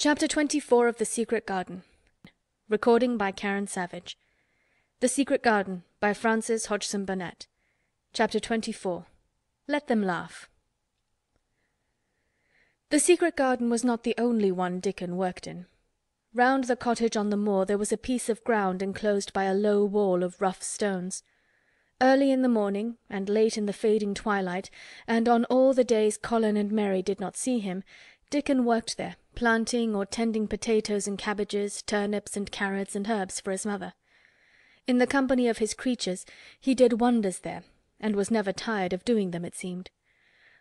Chapter 24 of The Secret Garden. Recording by Karen Savage. The Secret Garden by Eliza Hodgson Burnett. Chapter 24. Let Them Laugh. The secret garden was not the only one Dickon worked in. Round the cottage on the moor there was a piece of ground enclosed by a low wall of rough stones. Early in the morning, and late in the fading twilight, and on all the days Colin and Mary did not see him, Dickon worked there, planting or tending potatoes and cabbages, turnips and carrots and herbs for his mother. In the company of his creatures he did wonders there, and was never tired of doing them, it seemed.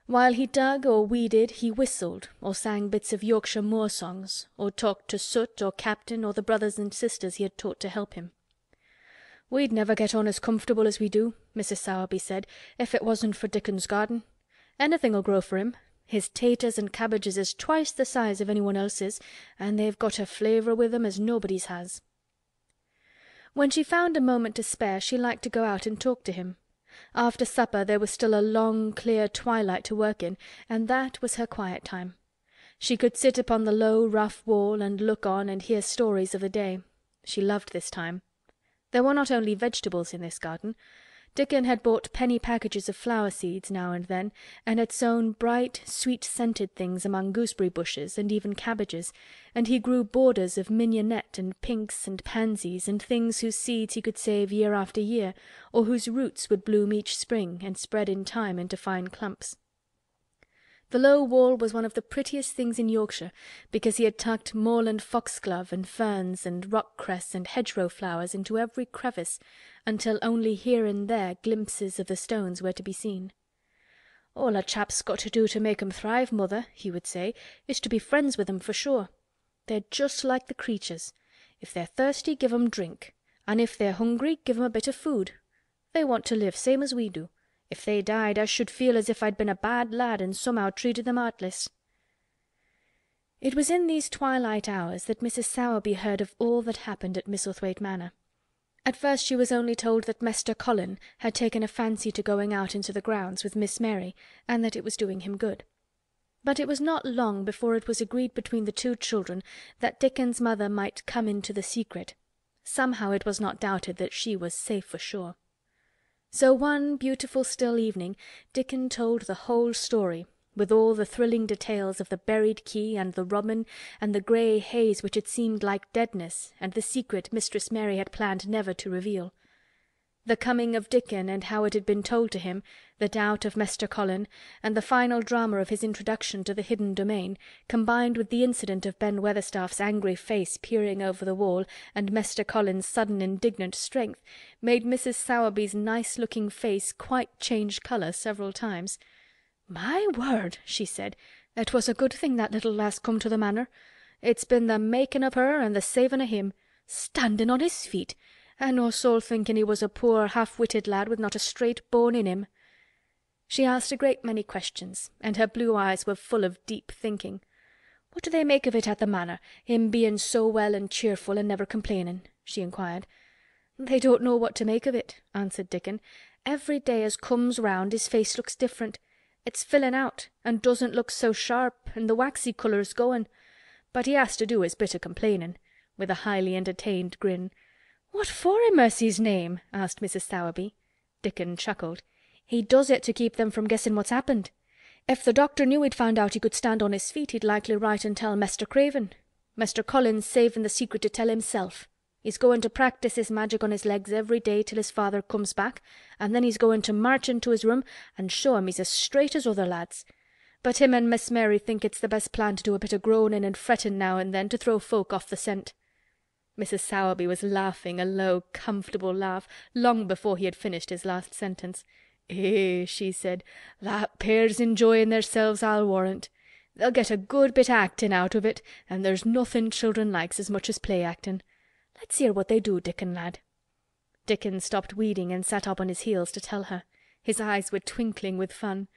While he dug or weeded he whistled, or sang bits of Yorkshire moor songs, or talked to Soot or Captain or the brothers and sisters he had taught to help him. "We'd never get on as comfortable as we do," Mrs. Sowerby said, "if it wasn't for Dickon's garden. Anything'll grow for him. His taters and cabbages is twice the size of anyone else's, and they've got a flavour with 'em as nobody's has." When she found a moment to spare she liked to go out and talk to him. After supper there was still a long clear twilight to work in, and that was her quiet time. She could sit upon the low rough wall and look on and hear stories of the day. She loved this time. There were not only vegetables in this garden. Dickon had bought penny packages of flower seeds now and then, and had sown bright, sweet-scented things among gooseberry bushes and even cabbages, and he grew borders of mignonette and pinks and pansies and things whose seeds he could save year after year, or whose roots would bloom each spring and spread in time into fine clumps. The low wall was one of the prettiest things in Yorkshire, because he had tucked moorland foxglove and ferns and rock-cress and hedgerow flowers into every crevice, until only here and there glimpses of the stones were to be seen. "All a chap's got to do to make 'em thrive, mother," he would say, "is to be friends with 'em for sure. They're just like the creatures. If they're thirsty, give 'em drink, and if they're hungry, give 'em a bit of food. They want to live same as we do. If they died I should feel as if I'd been a bad lad and somehow treated them heartless." It was in these twilight hours that Mrs. Sowerby heard of all that happened at Misselthwaite Manor. At first she was only told that Mester Colin had taken a fancy to going out into the grounds with Miss Mary, and that it was doing him good. But it was not long before it was agreed between the two children that Dickon's mother might come into the secret. Somehow it was not doubted that she was safe for sure. So one beautiful still evening Dickon told the whole story, with all the thrilling details of the buried key and the robin and the grey haze which had seemed like deadness and the secret Mistress Mary had planned never to reveal. The coming of Dickon and how it had been told to him, the doubt of Mester Colin, and the final drama of his introduction to the hidden domain, combined with the incident of Ben Weatherstaff's angry face peering over the wall and Mester Colin's sudden indignant strength, made Mrs. Sowerby's nice-looking face quite change colour several times. "My word," she said, "it was a good thing that little lass come to the manor. It's been the making of her and the saving of him. Standing on his feet, and us all thinking he was a poor half-witted lad with not a straight bone in him." She asked a great many questions, and her blue eyes were full of deep thinking. "What do they make of it at the manor, him being so well and cheerful and never complaining?" she inquired. "They don't know what to make of it," answered Dickon. "Every day as comes round his face looks different. It's filling out, and doesn't look so sharp, and the waxy colour's going. But he has to do his bit of complaining," with a highly entertained grin. "What for, in mercy's name?" asked Mrs. Sowerby. Dickon chuckled. "He does it to keep them from guessing what's happened. If the doctor knew he'd found out he could stand on his feet he'd likely write and tell Mester Craven. Mester Colin's saving the secret to tell himself. He's going to practise his magic on his legs every day till his father comes back, and then he's going to march into his room and show him he's as straight as other lads. But him and Miss Mary think it's the best plan to do a bit of groaning and fretting now and then to throw folk off the scent." Mrs. Sowerby was laughing a low, comfortable laugh long before he had finished his last sentence. "Eh," she said, "that pair's enjoying theirselves, I'll warrant. They'll get a good bit o' acting out of it, and there's nothing children likes as much as play-acting. Let's hear what they do, Dickon lad." Dickon stopped weeding and sat up on his heels to tell her. His eyes were twinkling with fun.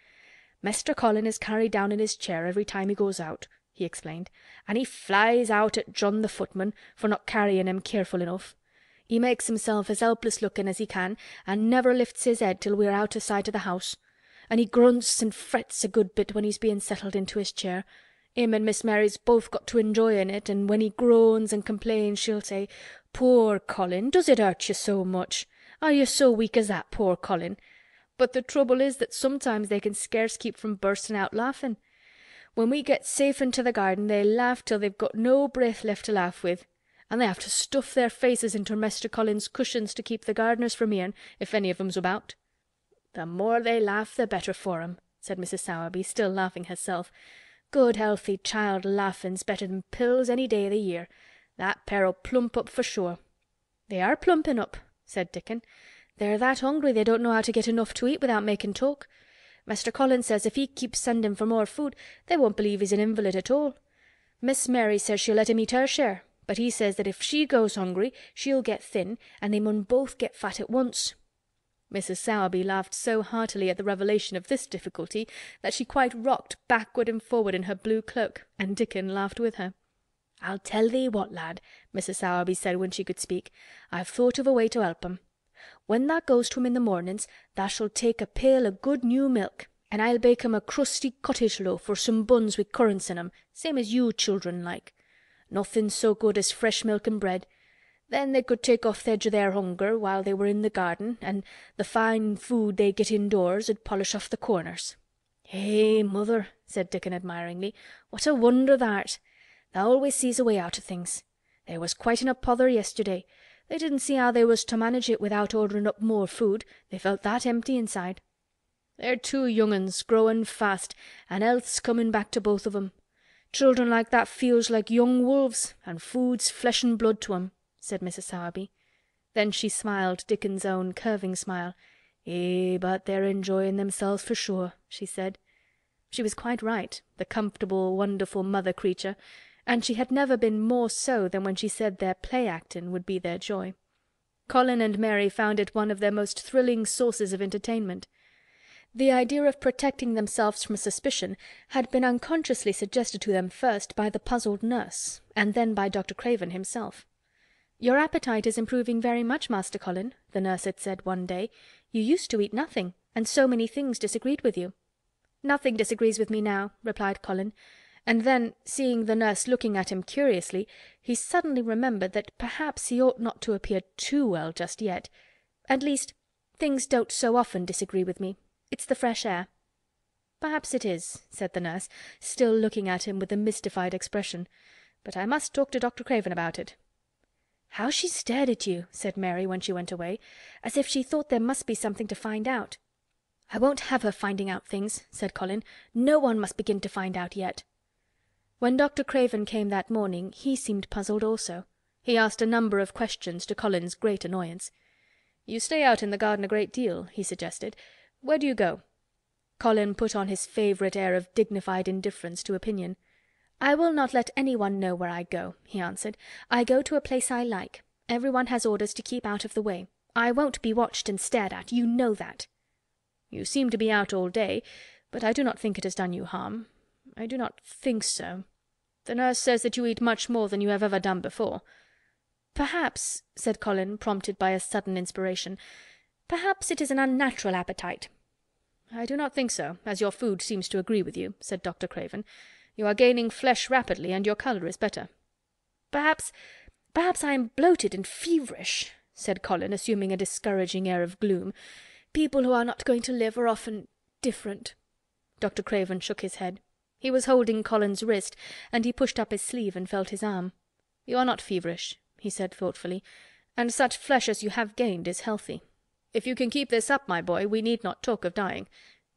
"Mester Colin is carried down in his chair every time he goes out," he explained, "and he flies out at John the footman for not carrying him careful enough. He makes himself as helpless looking as he can, and never lifts his head till we're out o' sight o' the house. And he grunts and frets a good bit when he's being settled into his chair. Him and Miss Mary's both got to enjoying it, and when he groans and complains she'll say, 'Poor Colin, does it hurt you so much? Are you so weak as that, poor Colin?' But the trouble is that sometimes they can scarce keep from bursting out laughing. When we get safe into the garden they laugh till they've got no breath left to laugh with, and they have to stuff their faces into Mr. Colin's cushions to keep the gardeners from hearing, if any of 'em's about." "The more they laugh the better for 'em," said Mrs. Sowerby, still laughing herself. "Good healthy child laughing's better than pills any day o' the year. That pair'll plump up for sure." "They are plumping up," said Dickon. "They're that hungry they don't know how to get enough to eat without making talk. Mr. Colin says if he keeps sending for more food they won't believe he's an invalid at all. Miss Mary says she'll let him eat her share, but he says that if she goes hungry she'll get thin and they mun both get fat at once." Mrs. Sowerby laughed so heartily at the revelation of this difficulty that she quite rocked backward and forward in her blue cloak, and Dickon laughed with her. "I'll tell thee what, lad," Mrs. Sowerby said when she could speak. "I've thought of a way to help 'em. When tha goes to him in the mornings tha shall take a pail o' good new milk, and I'll bake 'em a crusty cottage loaf or some buns with currants in 'em, same as you children like. Nothing's so good as fresh milk and bread. Then they could take off th' edge o' their hunger while they were in the garden, and the fine food they get indoors 'ud polish off the corners." "Eh, mother," said Dickon admiringly, "what a wonder tha' art. Tha always sees a way out o' things. They was quite in a pother yesterday. They didn't see how they was to manage it without ordering up more food, they felt that empty inside. They're two young uns, growing fast, and health's coming back to both of 'em. Children like that feels like young wolves, and food's flesh and blood to 'em," said Mrs. Sowerby. Then she smiled Dickon's own curving smile. "Eh, but they're enjoying themselves for sure," she said. She was quite right, the comfortable, wonderful mother creature, and she had never been more so than when she said their play-acting would be their joy. Colin and Mary found it one of their most thrilling sources of entertainment. The idea of protecting themselves from suspicion had been unconsciously suggested to them first by the puzzled nurse, and then by Dr. Craven himself. "Your appetite is improving very much, Master Colin," the nurse had said one day. "You used to eat nothing, and so many things disagreed with you." "Nothing disagrees with me now," replied Colin, and then, seeing the nurse looking at him curiously, he suddenly remembered that perhaps he ought not to appear too well just yet. "At least, things don't so often disagree with me. It's the fresh air." "Perhaps it is," said the nurse, still looking at him with a mystified expression. "But I must talk to Dr. Craven about it." "How she stared at you," said Mary when she went away, "as if she thought there must be something to find out." "I won't have her finding out things," said Colin. "No one must begin to find out yet." When Dr. Craven came that morning he seemed puzzled also. He asked a number of questions, to Colin's great annoyance. "You stay out in the garden a great deal," he suggested. "Where do you go?" Colin put on his favourite air of dignified indifference to opinion. "I will not let anyone know where I go," he answered. "I go to a place I like. Everyone has orders to keep out of the way. I won't be watched and stared at. You know that." "You seem to be out all day, but I do not think it has done you harm. I do not think so. The nurse says that you eat much more than you have ever done before." "Perhaps," said Colin, prompted by a sudden inspiration, "perhaps it is an unnatural appetite." "I do not think so, as your food seems to agree with you," said Dr. Craven. "You are gaining flesh rapidly, and your colour is better." Perhaps I am bloated and feverish," said Colin, assuming a discouraging air of gloom. "People who are not going to live are often different." Dr. Craven shook his head. He was holding Colin's wrist, and he pushed up his sleeve and felt his arm. "You are not feverish," he said thoughtfully, "and such flesh as you have gained is healthy. If you can keep this up, my boy, we need not talk of dying.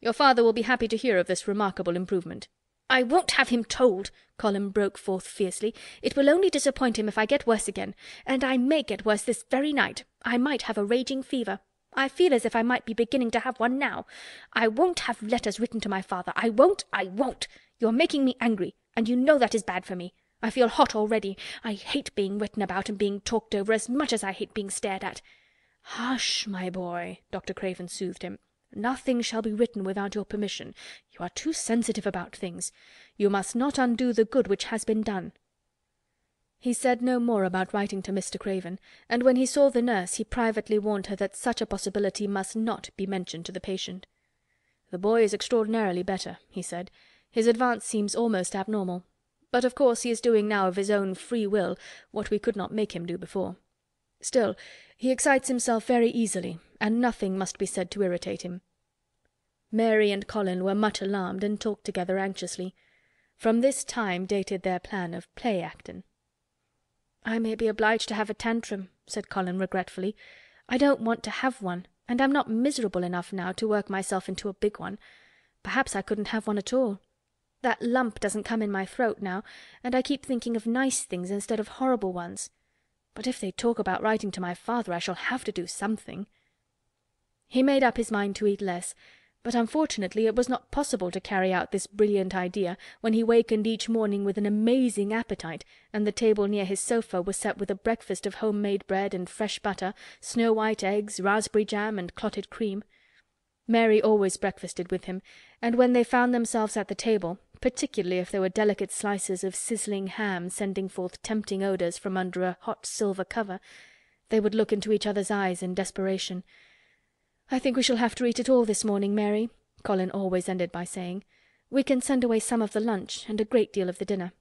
Your father will be happy to hear of this remarkable improvement." "I won't have him told," Colin broke forth fiercely. "It will only disappoint him if I get worse again, and I may get worse this very night. I might have a raging fever. I feel as if I might be beginning to have one now. I won't have letters written to my father. I won't! You're making me angry, and you know that is bad for me. I feel hot already. I hate being written about and being talked over as much as I hate being stared at." "Hush, my boy," Dr. Craven soothed him. "Nothing shall be written without your permission. You are too sensitive about things. You must not undo the good which has been done." He said no more about writing to Mr. Craven, and when he saw the nurse he privately warned her that such a possibility must not be mentioned to the patient. "The boy is extraordinarily better," he said. His advance seems almost abnormal. But of course he is doing now of his own free will what we could not make him do before. Still, he excites himself very easily, and nothing must be said to irritate him." Mary and Colin were much alarmed and talked together anxiously. From this time dated their plan of play-actin'. "I may be obliged to have a tantrum," said Colin regretfully. "I don't want to have one, and I'm not miserable enough now to work myself into a big one. Perhaps I couldn't have one at all. That lump doesn't come in my throat now, and I keep thinking of nice things instead of horrible ones. But if they talk about writing to my father, I shall have to do something." He made up his mind to eat less, but unfortunately it was not possible to carry out this brilliant idea when he wakened each morning with an amazing appetite, and the table near his sofa was set with a breakfast of home-made bread and fresh butter, snow-white eggs, raspberry jam, and clotted cream. Mary always breakfasted with him, and when they found themselves at the table, particularly if there were delicate slices of sizzling ham sending forth tempting odours from under a hot silver cover, they would look into each other's eyes in desperation. "I think we shall have to eat it all this morning, Mary," Colin always ended by saying. "We can send away some of the lunch and a great deal of the dinner."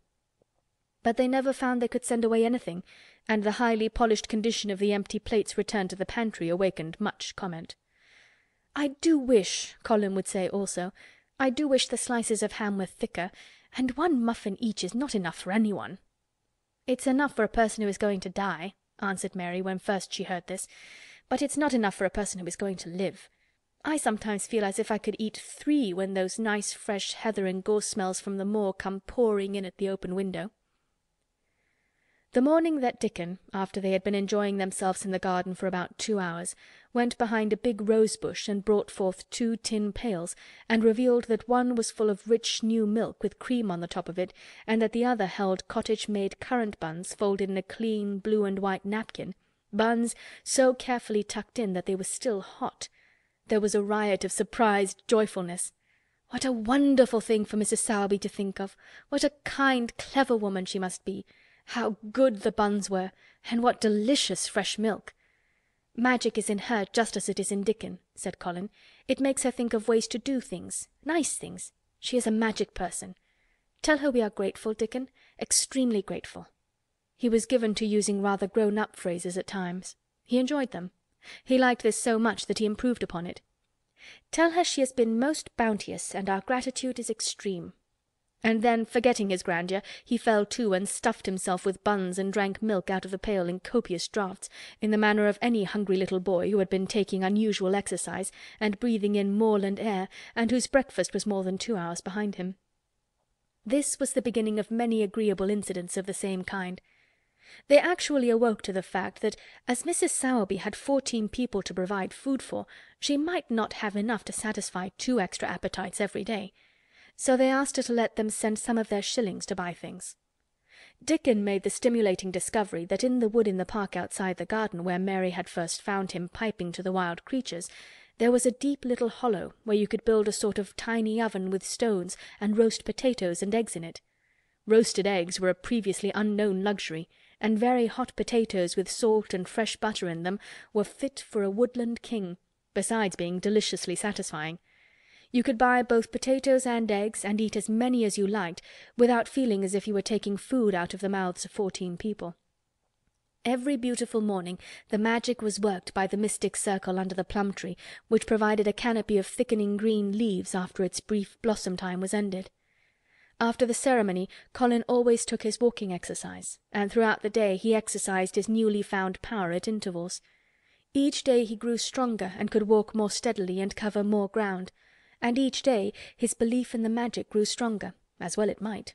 But they never found they could send away anything, and the highly polished condition of the empty plates returned to the pantry awakened much comment. "I do wish," Colin would say also, "I do wish the slices of ham were thicker, and one muffin each is not enough for anyone." "It's enough for a person who is going to die," answered Mary when first she heard this, "but it's not enough for a person who is going to live. I sometimes feel as if I could eat 3 when those nice fresh heather and gorse smells from the moor come pouring in at the open window." The morning that Dickon, after they had been enjoying themselves in the garden for about 2 hours, went behind a big rose-bush and brought forth 2 tin pails, and revealed that one was full of rich new milk with cream on the top of it, and that the other held cottage-made currant buns folded in a clean blue and white napkin, buns so carefully tucked in that they were still hot, there was a riot of surprised joyfulness. What a wonderful thing for Mrs. Sowerby to think of! What a kind, clever woman she must be! How good the buns were, and what delicious fresh milk! "Magic is in her just as it is in Dickon," said Colin. "It makes her think of ways to do things, nice things. She is a magic person. Tell her we are grateful, Dickon, extremely grateful." He was given to using rather grown-up phrases at times. He enjoyed them. He liked this so much that he improved upon it. "Tell her she has been most bounteous, and our gratitude is extreme." And then, forgetting his grandeur, he fell to and stuffed himself with buns and drank milk out of the pail in copious draughts, in the manner of any hungry little boy who had been taking unusual exercise and breathing in moorland air, and whose breakfast was more than 2 hours behind him. This was the beginning of many agreeable incidents of the same kind. They actually awoke to the fact that, as Mrs. Sowerby had 14 people to provide food for, she might not have enough to satisfy 2 extra appetites every day. So they asked her to let them send some of their shillings to buy things. Dickon made the stimulating discovery that in the wood in the park outside the garden, where Mary had first found him piping to the wild creatures, there was a deep little hollow where you could build a sort of tiny oven with stones and roast potatoes and eggs in it. Roasted eggs were a previously unknown luxury, and very hot potatoes with salt and fresh butter in them were fit for a woodland king, besides being deliciously satisfying. You could buy both potatoes and eggs and eat as many as you liked without feeling as if you were taking food out of the mouths of 14 people. Every beautiful morning the magic was worked by the mystic circle under the plum tree, which provided a canopy of thickening green leaves after its brief blossom time was ended. After the ceremony Colin always took his walking exercise, and throughout the day he exercised his newly found power at intervals. Each day he grew stronger and could walk more steadily and cover more ground, and each day his belief in the magic grew stronger, as well it might.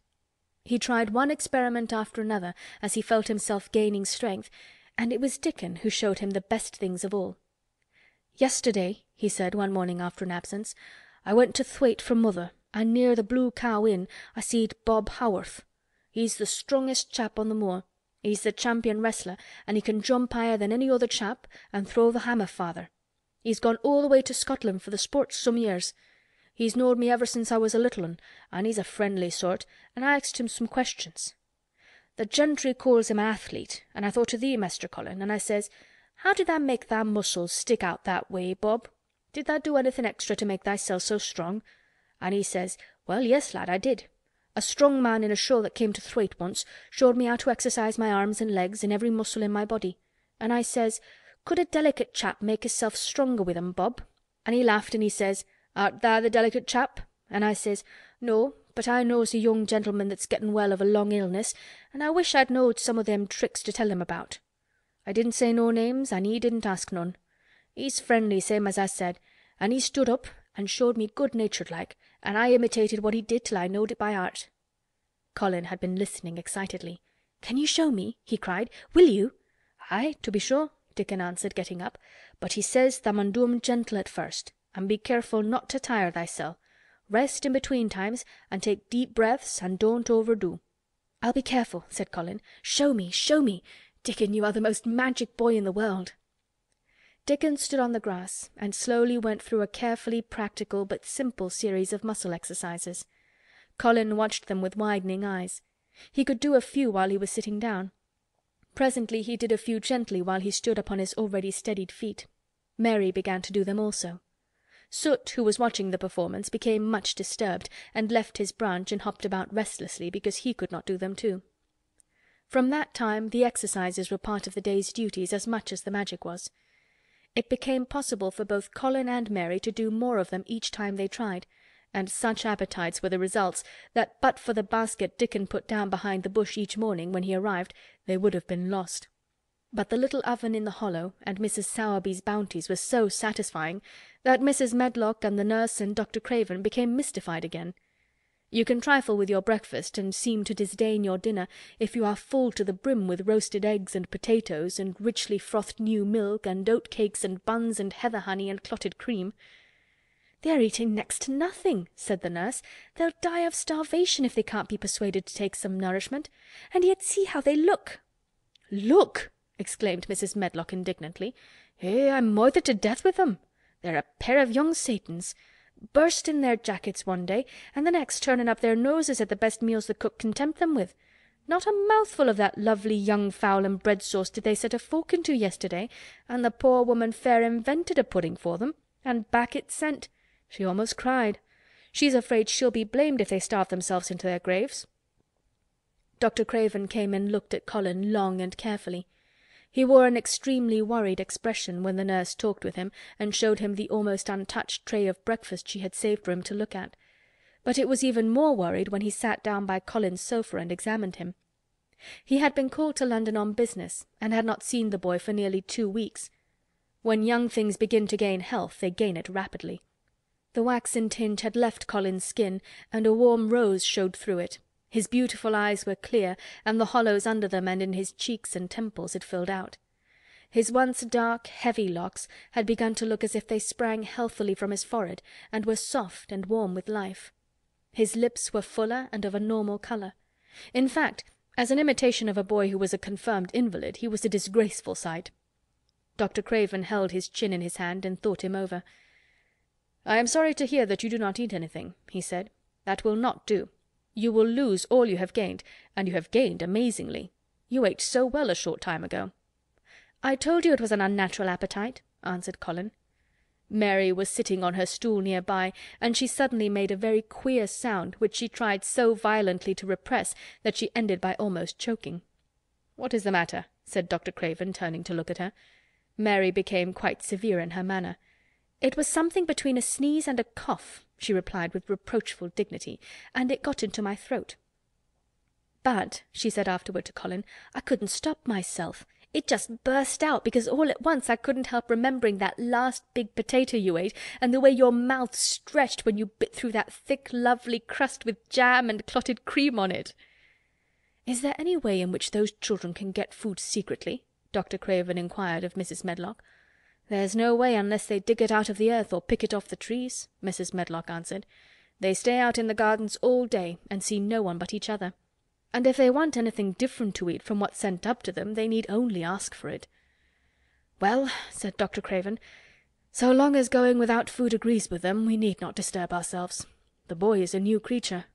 He tried one experiment after another as he felt himself gaining strength, and it was Dickon who showed him the best things of all. "Yesterday," he said one morning after an absence, "I went to Thwaite for mother, and near the Blue Cow Inn I seed Bob Haworth. He's the strongest chap on the moor. He's the champion wrestler, and he can jump higher than any other chap and throw the hammer farther. He's gone all the way to Scotland for the sports some years. He's knowed me ever since I was a little un, and he's a friendly sort, and I asked him some questions. The gentry calls him a athlete, and I thought of thee, Mester Colin, and I says, 'How did tha make thy muscles stick out that way, Bob? Did tha do anything extra to make thyself so strong?' And he says, "Well, yes, lad, I did. A strong man in a show that came to Thwaite once showed me how to exercise my arms and legs and every muscle in my body. And I says, 'Could a delicate chap make hisself stronger with 'em, Bob?' And he laughed and he says, 'Art thou the delicate chap?' And I says, 'No, but I knows a young gentleman that's getting well of a long illness, and I wish I'd knowed some o' them tricks to tell him about.' I didn't say no names, and he didn't ask none. He's friendly, same as I said, and he stood up and showed me good-natured like, and I imitated what he did till I knowed it by heart." Colin had been listening excitedly. "Can you show me?" he cried. "Will you?" "Aye, to be sure," Dickon answered, getting up. "But he says thou mun do 'em gentle at first, and be careful not to tire thysel. Rest in between times, and take deep breaths, and don't overdo." "I'll be careful," said Colin. "Show me, show me! Dickon, you are the most magic boy in the world." Dickon stood on the grass and slowly went through a carefully practical but simple series of muscle exercises. Colin watched them with widening eyes. He could do a few while he was sitting down. Presently he did a few gently while he stood upon his already steadied feet. Mary began to do them also. Soot, who was watching the performance, became much disturbed, and left his branch and hopped about restlessly because he could not do them too. From that time the exercises were part of the day's duties as much as the magic was. It became possible for both Colin and Mary to do more of them each time they tried, and such appetites were the results that but for the basket Dickon put down behind the bush each morning when he arrived they would have been lost. But the little oven in the hollow and Mrs. Sowerby's bounties were so satisfying that Mrs. Medlock and the nurse and Dr. Craven became mystified again. You can trifle with your breakfast and seem to disdain your dinner if you are full to the brim with roasted eggs and potatoes and richly frothed new milk and oat-cakes and buns and heather honey and clotted cream. "They are eating next to nothing," said the nurse. "They'll die of starvation if they can't be persuaded to take some nourishment. And yet see how they look." "Look!" exclaimed Mrs. Medlock indignantly. "I'm moithered to death with them. They're a pair of young Satans. Bursting their jackets one day, and the next turning up their noses at the best meals the cook can tempt them with. Not a mouthful of that lovely young fowl and bread sauce did they set a fork into yesterday, and the poor woman fair invented a pudding for them, and back it sent. She almost cried. She's afraid she'll be blamed if they starve themselves into their graves." Dr. Craven came and looked at Colin long and carefully. He wore an extremely worried expression when the nurse talked with him and showed him the almost untouched tray of breakfast she had saved for him to look at. But it was even more worried when he sat down by Colin's sofa and examined him. He had been called to London on business and had not seen the boy for nearly 2 weeks. When young things begin to gain health, they gain it rapidly. The waxen tinge had left Colin's skin, and a warm rose showed through it. His beautiful eyes were clear, and the hollows under them and in his cheeks and temples had filled out. His once dark, heavy locks had begun to look as if they sprang healthily from his forehead and were soft and warm with life. His lips were fuller and of a normal colour. In fact, as an imitation of a boy who was a confirmed invalid, he was a disgraceful sight. Dr. Craven held his chin in his hand and thought him over. "I am sorry to hear that you do not eat anything," he said. "That will not do. You will lose all you have gained, and you have gained amazingly. You ate so well a short time ago." "I told you it was an unnatural appetite," answered Colin. Mary was sitting on her stool near by, and she suddenly made a very queer sound which she tried so violently to repress that she ended by almost choking. "What is the matter?" said Dr. Craven, turning to look at her. Mary became quite severe in her manner. "It was something between a sneeze and a cough," she replied with reproachful dignity, "and it got into my throat. But," she said afterward to Colin, "I couldn't stop myself. It just burst out because all at once I couldn't help remembering that last big potato you ate and the way your mouth stretched when you bit through that thick, lovely crust with jam and clotted cream on it." "Is there any way in which those children can get food secretly?" Dr. Craven inquired of Mrs. Medlock. "There's no way unless they dig it out of the earth or pick it off the trees," Mrs. Medlock answered. "They stay out in the gardens all day and see no one but each other. And if they want anything different to eat from what's sent up to them, they need only ask for it." "Well," said Dr. Craven, "so long as going without food agrees with them, we need not disturb ourselves. The boy is a new creature."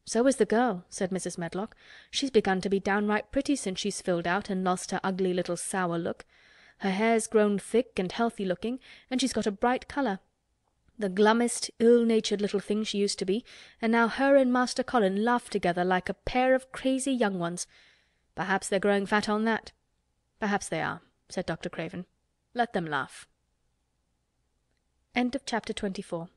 "So is the girl," said Mrs. Medlock. "She's begun to be downright pretty since she's filled out and lost her ugly little sour look. Her hair's grown thick and healthy looking, and she's got a bright colour." The glummest, ill-natured little thing she used to be, and now her and Master Colin laugh together like a pair of crazy young ones. Perhaps they're growing fat on that." "Perhaps they are," said Dr. Craven. "Let them laugh." Chapter 24